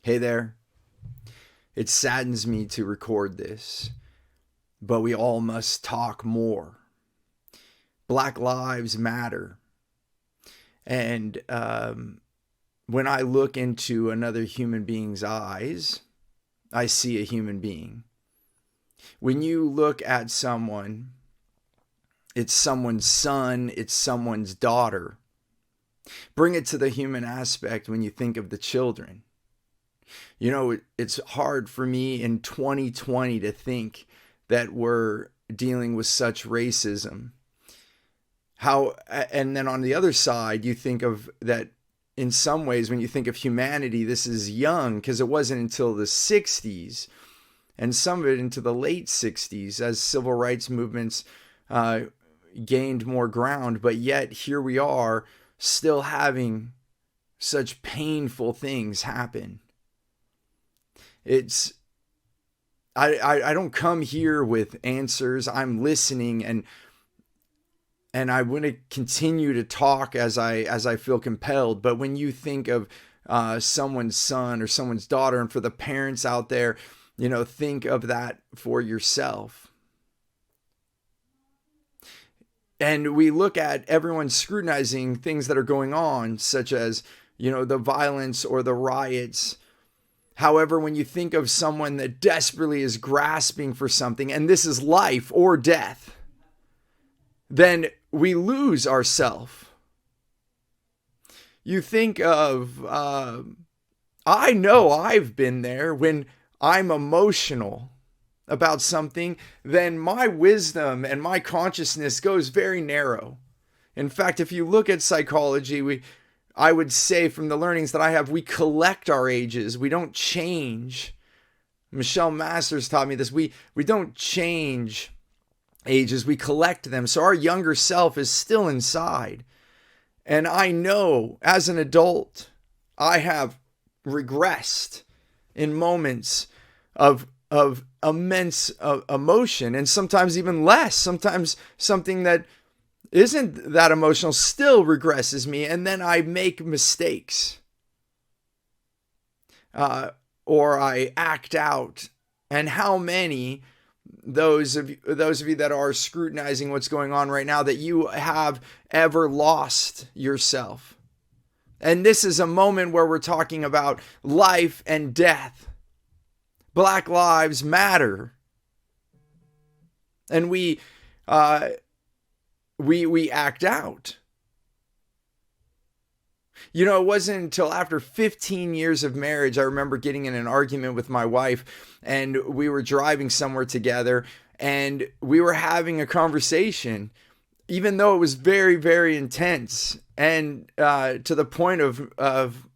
Hey there. It saddens me to record this, but we all must talk more. Black lives matter. And when I look into another human being's eyes, I see a human being. When you look at someone, it's someone's son, it's someone's daughter. Bring it to the human aspect when you think of the children. You know, it's hard for me in 2020 to think that we're dealing with such racism. And then on the other side, you think of that in some ways, when you think of humanity, this is young because it wasn't until the 60s and some of it into the late 60s as civil rights movements gained more ground. But yet here we are still having such painful things happen. I don't come here with answers. I'm listening and I want to continue to talk as I feel compelled. But when you think of someone's son or someone's daughter, and for the parents out there, you know, think of that for yourself. And we look at everyone scrutinizing things that are going on, such as, you know, the violence or the riots. However, when you think of someone that desperately is grasping for something, and this is life or death, then we lose ourselves. You think of, I know I've been there when I'm emotional about something, then my wisdom and my consciousness goes very narrow. In fact, if you look at psychology, I would say from the learnings that I have, we collect our ages. We don't change. Michelle Masters taught me this. We don't change ages. We collect them. So our younger self is still inside. And I know as an adult, I have regressed in moments of immense emotion, and sometimes even less. Sometimes something that isn't that emotional still regresses me, and then I make mistakes or I act out. And how many those of you that are scrutinizing what's going on right now, that you have ever lost yourself? And this is a moment where we're talking about life and death. Black lives matter, and we act out. You know, it wasn't until after 15 years of marriage, I remember getting in an argument with my wife, and we were driving somewhere together, and we were having a conversation, even though it was very, very intense, and to the point of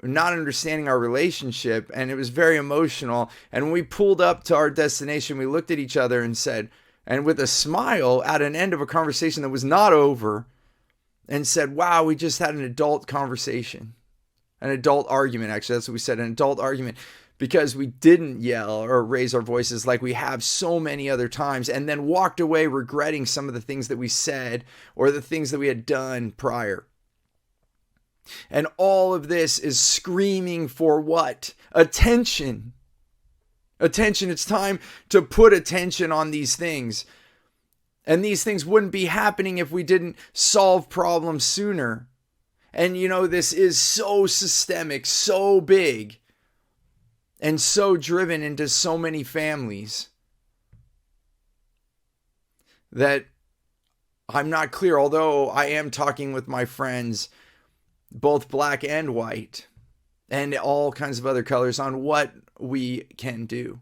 not understanding our relationship, and it was very emotional. And when we pulled up to our destination, we looked at each other and said, and with a smile at an end of a conversation that was not over, and said, wow, we just had an adult conversation, an adult argument. Actually, that's what we said, an adult argument, because we didn't yell or raise our voices like we have so many other times, and then walked away regretting some of the things that we said or the things that we had done prior. And all of this is screaming for what? Attention. Attention. It's time to put attention on these things. And these things wouldn't be happening if we didn't solve problems sooner. And you know, this is so systemic, so big, and so driven into so many families that I'm not clear, although I am talking with my friends, both black and white, and all kinds of other colors, on what we can do.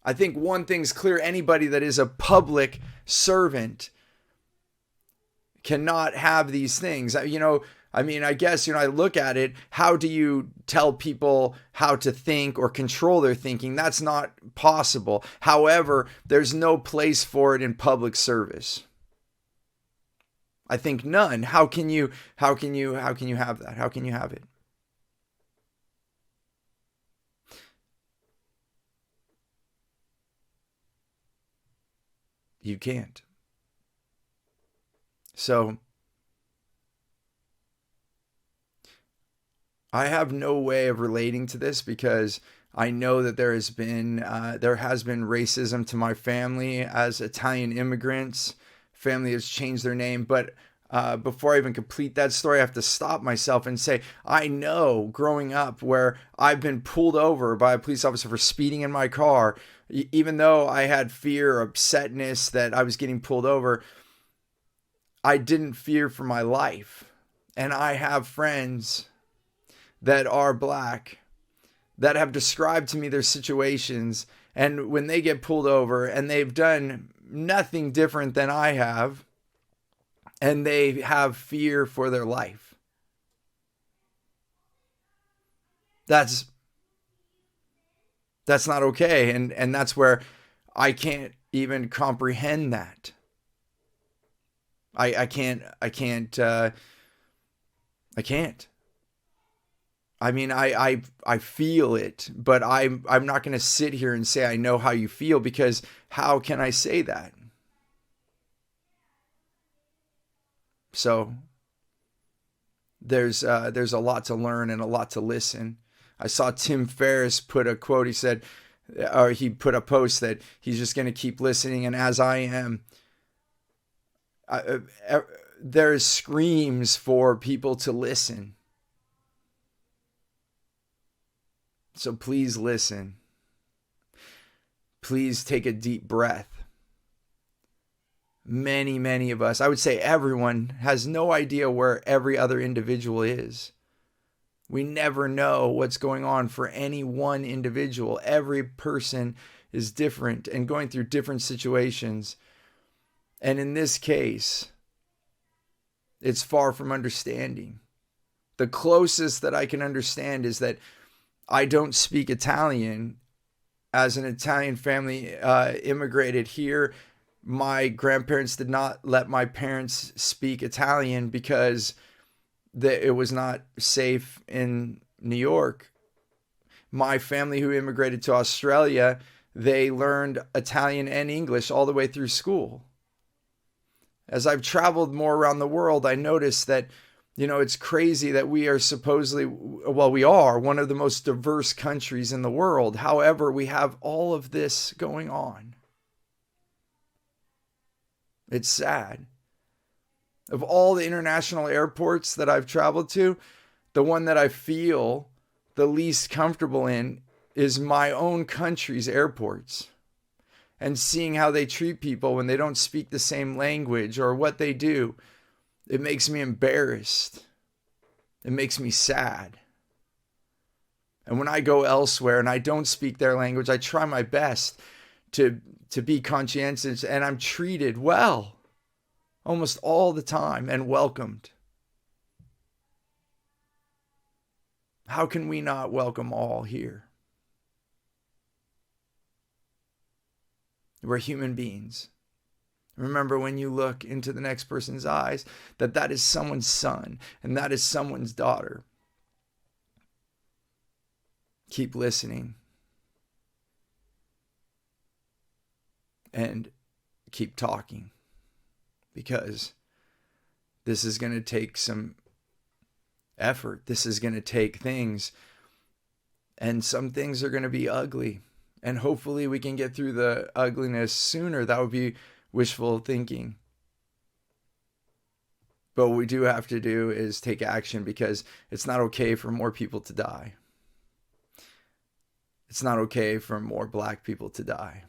I think one thing's clear: anybody that is a public servant cannot have these things. You know, I mean, I guess, you know, I look at it, how do you tell people how to think or control their thinking? That's not possible. However, there's no place for it in public service. I think none. How can you have that? How can you have it? You can't. So I have no way of relating to this because I know that there has been racism to my family as Italian immigrants. Family has changed their name, but before I even complete that story, I have to stop myself and say, I know growing up where I've been pulled over by a police officer for speeding in my car, even though I had fear or upsetness that I was getting pulled over, I didn't fear for my life. And I have friends that are black that have described to me their situations. And when they get pulled over and they've done nothing different than I have, and they have fear for their life. That's not okay. And that's where I can't even comprehend that. I can't. I mean, I feel it, but I'm not going to sit here and say I know how you feel, because how can I say that? So there's a lot to learn and a lot to listen. I saw Tim Ferriss put a quote. He said, or he put a post that he's just going to keep listening, and as I am, there's screams for people to listen. So please listen. Please take a deep breath. Many of us, I would say everyone, has no idea where every other individual is. We never know what's going on for any one individual. Every person is different and going through different situations. And in this case, it's far from understanding. The closest that I can understand is that I don't speak Italian. As an Italian family immigrated here, my grandparents did not let my parents speak Italian because it was not safe in New York. My family who immigrated to Australia, they learned Italian and English all the way through school. As I've traveled more around the world, I noticed that, it's crazy that we are we are one of the most diverse countries in the world. However, we have all of this going on. It's sad. Of all the international airports that I've traveled to, the one that I feel the least comfortable in is my own country's airports. And seeing how they treat people when they don't speak the same language or what they do, it makes me embarrassed. It makes me sad. And when I go elsewhere and I don't speak their language, I try my best to be conscientious, and I'm treated well almost all the time and welcomed. How can we not welcome all here? We're human beings. Remember, when you look into the next person's eyes, that is someone's son and that is someone's daughter. Keep listening. And keep talking. Because this is going to take some effort. This is going to take things. And some things are going to be ugly. And hopefully we can get through the ugliness sooner. That would be wishful thinking. But what we do have to do is take action, because it's not okay for more people to die. It's not okay for more black people to die.